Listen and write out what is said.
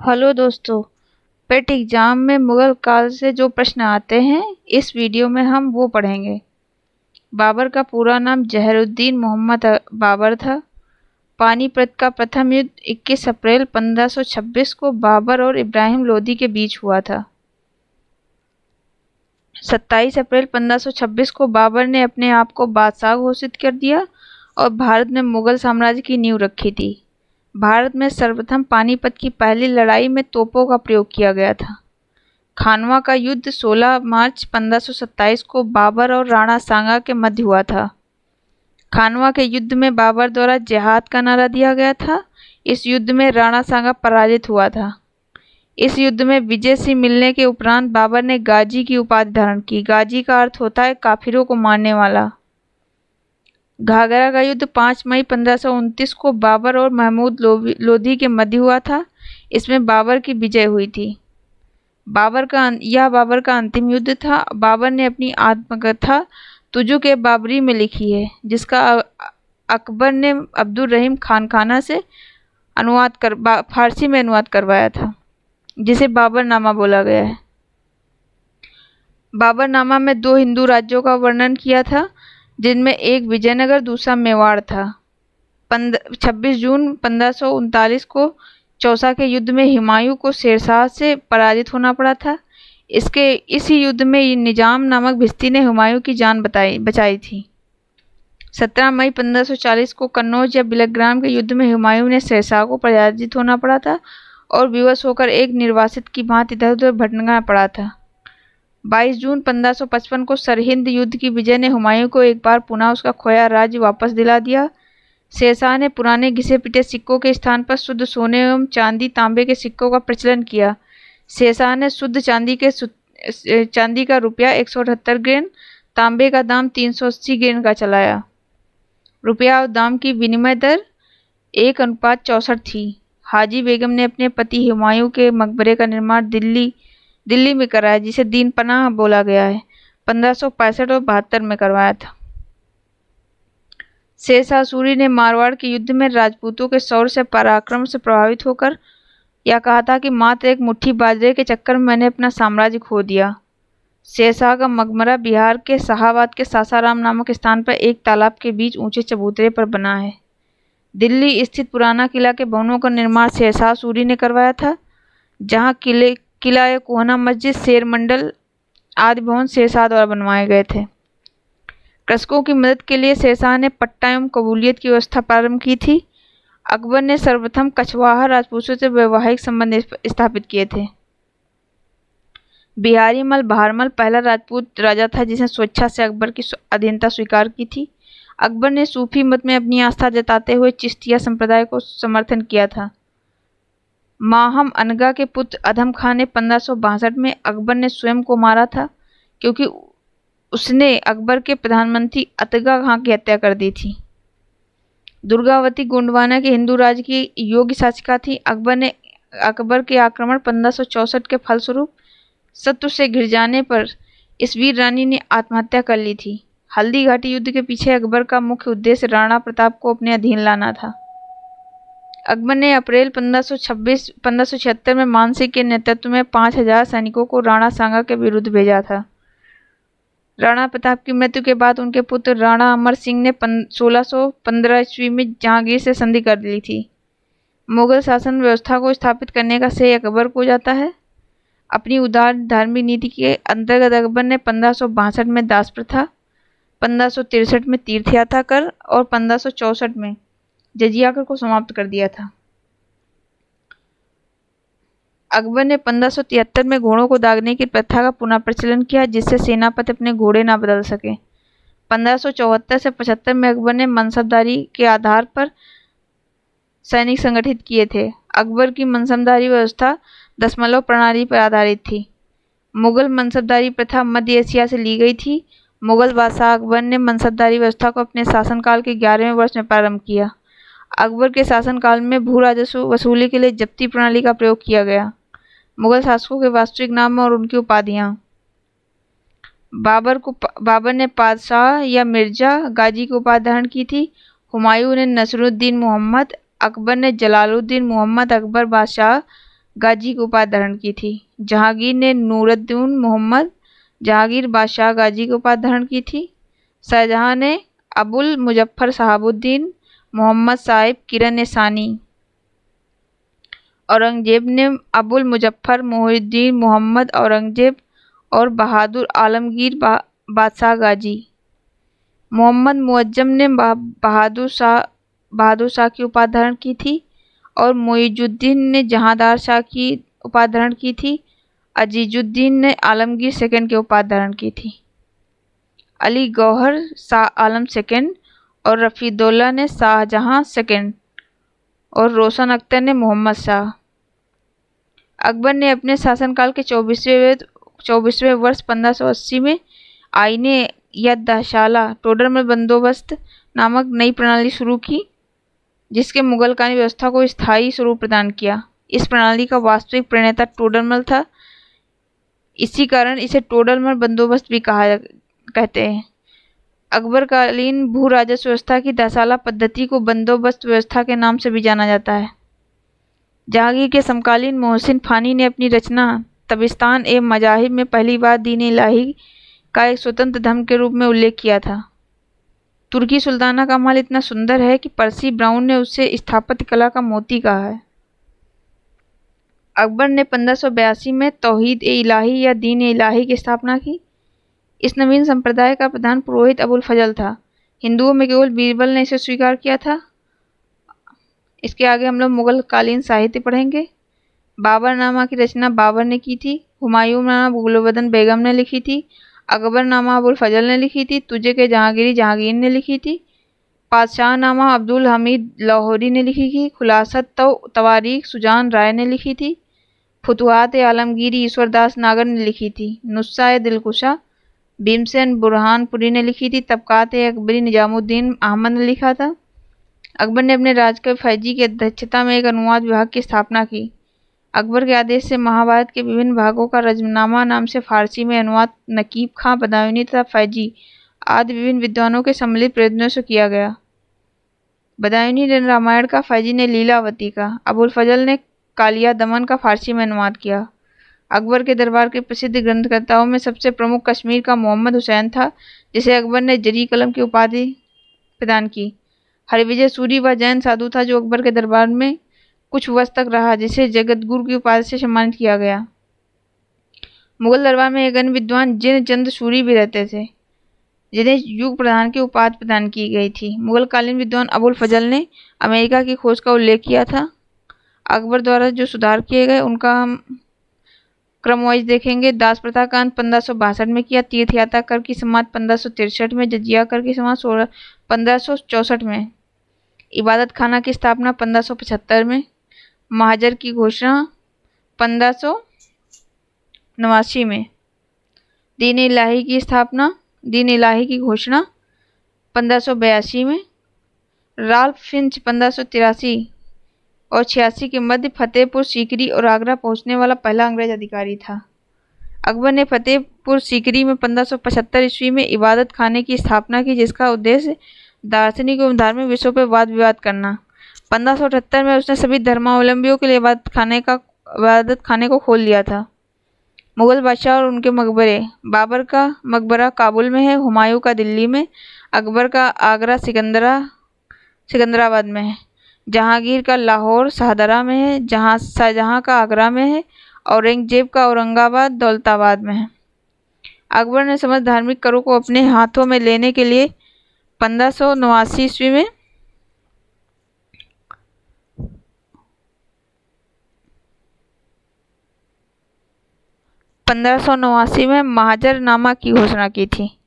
Hello दोस्तों। पेट exam में मुगल काल से जो प्रश्न आते हैं इस वीडियो में हम वो पढ़ेंगे। बाबर का पूरा नाम जहरुद्दीन मोहम्मद बाबर था। पानीपत का प्रथम युद्ध 21 अप्रैल 1526 को बाबर और इब्राहिम लोदी के बीच हुआ था। 27 अप्रैल 1526 को बाबर ने अपने आप को बादशाह घोषित कर दिया और भारत में मुगल साम्राज्य की नींव रखी थी। भारत में सर्वप्रथम पानीपत की पहली लड़ाई में तोपों का प्रयोग किया गया था। खानवा का युद्ध 16 मार्च 1527 को बाबर और राणा सांगा के मध्य हुआ था। खानवा के युद्ध में बाबर द्वारा जिहाद का नारा दिया गया था। इस युद्ध में राणा सांगा पराजित हुआ था। इस युद्ध में विजय सिंह मिलने के उपरांत बाबर ने गाजी की उपाधि धारण की। गाजी का अर्थ होता है काफिरों को मारने वाला। घाघरा का युद्ध 5 मई 1529 को बाबर और महमूद लोधी के मध्य हुआ था। इसमें बाबर की विजय हुई थी। बाबर का अंतिम युद्ध था। बाबर ने अपनी आत्मकथा तुजु के बाबरी में लिखी है, जिसका अकबर ने अब्दुल रहीम खानखाना से फारसी में अनुवाद करवाया था, जिसे बाबरनामा बोला गया है। बाबरनामा में 2 हिंदू राज्यों का वर्णन किया था, जिनमें एक विजयनगर दूसरा मेवाड़ था। 26 जून 1539 को चौसा के युद्ध में हुमायूं को शेरशाह से पराजित होना पड़ा था। इसी युद्ध में निजाम नामक भिस्ती ने हुमायूं की जान बचाई थी। 17 मई 1540 को कन्नौज या बिलग्राम के युद्ध में हुमायूं ने शेरशाह को पराजित होना पड़ा था और विवश होकर एक निर्वासित की भांति इधर उधर भटकना पड़ा था। 22 जून 1555 को सरहिंद युद्ध की विजय ने हुमायूं को एक बार पुनः उसका खोया राज्य वापस दिला दिया। शेरशाह ने पुराने घिसे पिटे सिक्कों के स्थान पर शुद्ध सोने एवं चांदी तांबे के सिक्कों का प्रचलन किया। शेरशाह ने शुद्ध चांदी का रुपया 178 ग्रेन, तांबे का दाम 380 ग्रेन का चलाया। रुपया और दाम की विनिमय दर 1:64 थी। हाजी बेगम ने अपने पति हुमायूं के मकबरे का निर्माण दिल्ली में कराया, जिसे दीन पनाह बोला गया है। 1565 और 72 में करवाया था। शेरशाह सूरी ने मारवाड़ के युद्ध में राजपूतों के शौर्य से पराक्रम से प्रभावित होकर यह कहा था कि मात्र एक मुट्ठी बाजरे के चक्कर में मैंने अपना साम्राज्य खो दिया। शेरशाह का मकबरा बिहार के शाहाबाद के सासाराम नामक स्थान पर एक तालाब के बीच ऊंचे चबूतरे पर बना है। दिल्ली स्थित पुराना किला के भवनों का निर्माण शेरशाह सूरी ने करवाया था, जहाँ किला या कोहना मस्जिद, शेर मंडल आदि भवन शेरशाह द्वारा बनवाए गए थे। कृषकों की मदद के लिए शेरशाह ने पट्टा एवं कबूलियत की व्यवस्था प्रारंभ की थी। अकबर ने सर्वप्रथम कछवाहा राजपूतों से वैवाहिक संबंध स्थापित किए थे। बिहारी मल बहारमल पहला राजपूत राजा था जिसने स्वेच्छा से अकबर की अधीनता स्वीकार की थी। अकबर ने सूफी मत में अपनी आस्था जताते हुए चिश्तिया संप्रदाय को समर्थन किया था। माहम अनगा के पुत्र अधम खान ने 1562 में अकबर ने स्वयं को मारा था, क्योंकि उसने अकबर के प्रधानमंत्री अतगा खां की हत्या कर दी थी। दुर्गावती गोंडवाना के हिंदू राज की योग्य शासिका थी। अकबर के आक्रमण 1564 के फलस्वरूप शत्रु से घिर जाने पर इस वीर रानी ने आत्महत्या कर ली थी। हल्दी घाटी युद्ध के पीछे अकबर का मुख्य उद्देश्य राणा प्रताप को अपने अधीन लाना था। अकबर ने अप्रैल 1576 में मानसिंह के नेतृत्व में 5000 सैनिकों को राणा सांगा के विरुद्ध भेजा था। राणा प्रताप की मृत्यु के बाद उनके पुत्र राणा अमर सिंह ने 1615 ईस्वी में जहांगीर से संधि कर ली थी। मुगल शासन व्यवस्था को स्थापित करने का श्रेय अकबर को जाता है। अपनी उदार धार्मिक नीति के अंतर्गत अकबर ने 1562 में दास प्रथा, 1563 में तीर्थ यात्रा कर और 1564 में जजिया कर को समाप्त कर दिया था। अकबर ने 1573 में घोड़ों को दागने की प्रथा का पुनः प्रचलन किया, जिससे सेनापति अपने घोड़े न बदल सके। 1574 से 75 में अकबर ने मनसबदारी के आधार पर सैनिक संगठित किए थे। अकबर की मनसबदारी व्यवस्था दशमलव प्रणाली पर आधारित थी। मुगल मनसबदारी प्रथा मध्य एशिया से ली गई थी। मुगल बादशाह अकबर ने मनसबदारी व्यवस्था को अपने शासनकाल के 11वें वर्ष में प्रारंभ किया। अकबर के शासनकाल में भू राजस्व वसूली के लिए जब्ती प्रणाली का प्रयोग किया गया। मुगल शासकों के वास्तविक नाम और उनकी उपाधियां। बाबर ने पादशाह या मिर्जा गाजी की उपाधि धारण की थी। हुमायूं ने नसरुद्दीन मोहम्मद, अकबर ने जलालुद्दीन मोहम्मद अकबर बादशाह गाजी की उपाधि धारण की थी। जहांगीर ने नूरुद्दीन मोहम्मद जहांगीर बादशाह गाजी की उपाधि धारण की थी। शाहजहां ने अबुल मुजफ्फर शहाबुद्दीन मोहम्मद साहिब किरण सानी। औरंगजेब ने अबुल मुजफ्फर मोहिउद्दीन मोहम्मद औरंगजेब और बहादुर आलमगीर बादशाह गाजी। मोहम्मद मुअज्जम ने बहादुर शाह की उपाधि धारण की थी और मुइजुद्दीन ने जहांदार शाह की उपाधि धारण की थी। अजीजुद्दीन ने आलमगीर सेकंड की उपाधि धारण की थी। अली गौहर शाह आलम सेकंड और रफीदौल्ला ने शाहजहां सेकंड और रोशन अख्तर ने मोहम्मद शाह। अकबर ने अपने शासनकाल के 24वें वर्ष 1580 में आईने या दशाला टोडरमल बंदोबस्त नामक नई प्रणाली शुरू की, जिसके मुगलकानी व्यवस्था को स्थायी स्वरूप प्रदान किया। इस प्रणाली का वास्तविक प्रणेता टोडरमल था। इसी कारण इसे टोडरमल बंदोबस्त भी कहते हैं। अकबरकालीन भू राजस्व व्यवस्था की दशाला पद्धति को बंदोबस्त व्यवस्था के नाम से भी जाना जाता है। जहांगीर के समकालीन मोहसिन फानी ने अपनी रचना तबिस्तान ए मजाहिब में पहली बार दीन इलाही का एक स्वतंत्र धर्म के रूप में उल्लेख किया था। तुर्की सुल्ताना का महल इतना सुंदर है कि पर्सी ब्राउन ने उसे स्थापत्य कला का मोती कहा है। अकबर ने 1582 में तौहीद ए इलाही या दीन ए इलाही की स्थापना की। इस नवीन संप्रदाय का प्रधान पुरोहित अबुल फजल था। हिंदुओं में केवल बीरबल ने इसे स्वीकार किया था। इसके आगे हम लोग मुगल कालीन साहित्य पढ़ेंगे। बाबरनामा की रचना बाबर ने की थी। हुमायूंनामा गुलबदन बेगम ने लिखी थी। अकबरनामा अबुल फजल ने लिखी थी। तुझे के जहांगीरी जहांगीर ने लिखी थी। पातशाहनामा अब्दुल हमीद लाहौरी ने लिखी थी। खुलासत तवारीख सुजान राय ने लिखी थी। फुतुहात आलमगीरी ईश्वरदास नागर ने लिखी थी। नुस्खा दिलकुशा भीमसेन बुरहानपुरी ने लिखी थी। तबकात अकबरी निजामुद्दीन अहमद ने लिखा था। अकबर ने अपने राजकवि फैजी की अध्यक्षता में एक अनुवाद विभाग की स्थापना की। अकबर के आदेश से महाभारत के विभिन्न भागों का रजमनामा नाम से फारसी में अनुवाद नकीब खां बदायूनी तथा फैजी आदि विभिन्न विद्वानों के सम्मिलित प्रयत्नों से किया गया। बदायूनी ने रामायण का, फैजी ने लीलावती का, अबुल फजल ने कालिया दमन का फारसी में अनुवाद किया। अकबर के दरबार के प्रसिद्ध ग्रंथकर्ताओं में सबसे प्रमुख कश्मीर का मोहम्मद हुसैन था, जिसे अकबर ने जरी कलम की उपाधि प्रदान की। हरिविजय सूरी वह जैन साधु था जो अकबर के दरबार में कुछ वर्ष तक रहा, जिसे जगतगुरु की उपाधि से सम्मानित किया गया। मुगल दरबार में एक अन्य विद्वान जिन चंद सूरी भी रहते थे, जिन्हें युग प्रधान की उपाधि प्रदान की गई थी। मुगलकालीन विद्वान अबुल फजल ने अमेरिका की खोज का उल्लेख किया था। अकबर द्वारा जो सुधार किए गए उनका हम क्रमवाइज देखेंगे। दास प्रथा का अंत 1562 में किया। तीर्थ यात्रा कर की समाप्त 1563 में। जजिया कर की समाप्त 1564 में। इबादत खाना की स्थापना 1575 में। महाजर की घोषणा 1589 में। दीन इलाही की घोषणा 1582 में। राल्फ फिंच 1583 और 86 के मध्य फतेहपुर सीकरी और आगरा पहुंचने वाला पहला अंग्रेज अधिकारी था। अकबर ने फतेहपुर सीकरी में 1575 ईस्वी में इबादत खाने की स्थापना की, जिसका उद्देश्य दार्शनिक एवं धार्मिक विषयों पर वाद विवाद करना। 1578 में उसने सभी धर्मावलंबियों के लिए इबादत खाने को खोल दिया था। मुगल बादशाह और उनके मकबरे। बाबर का मकबरा काबुल में है। हुमायूं का दिल्ली में। अकबर का आगरा सिकंदराबाद में है। जहांगीर का लाहौर शाहदरा में है। शाहजहां का आगरा में है। औरंगजेब का औरंगाबाद दौलताबाद में है। अकबर ने समस्त धार्मिक करों को अपने हाथों में लेने के लिए 1589 ईस्वी में महाजरनामा की घोषणा की थी।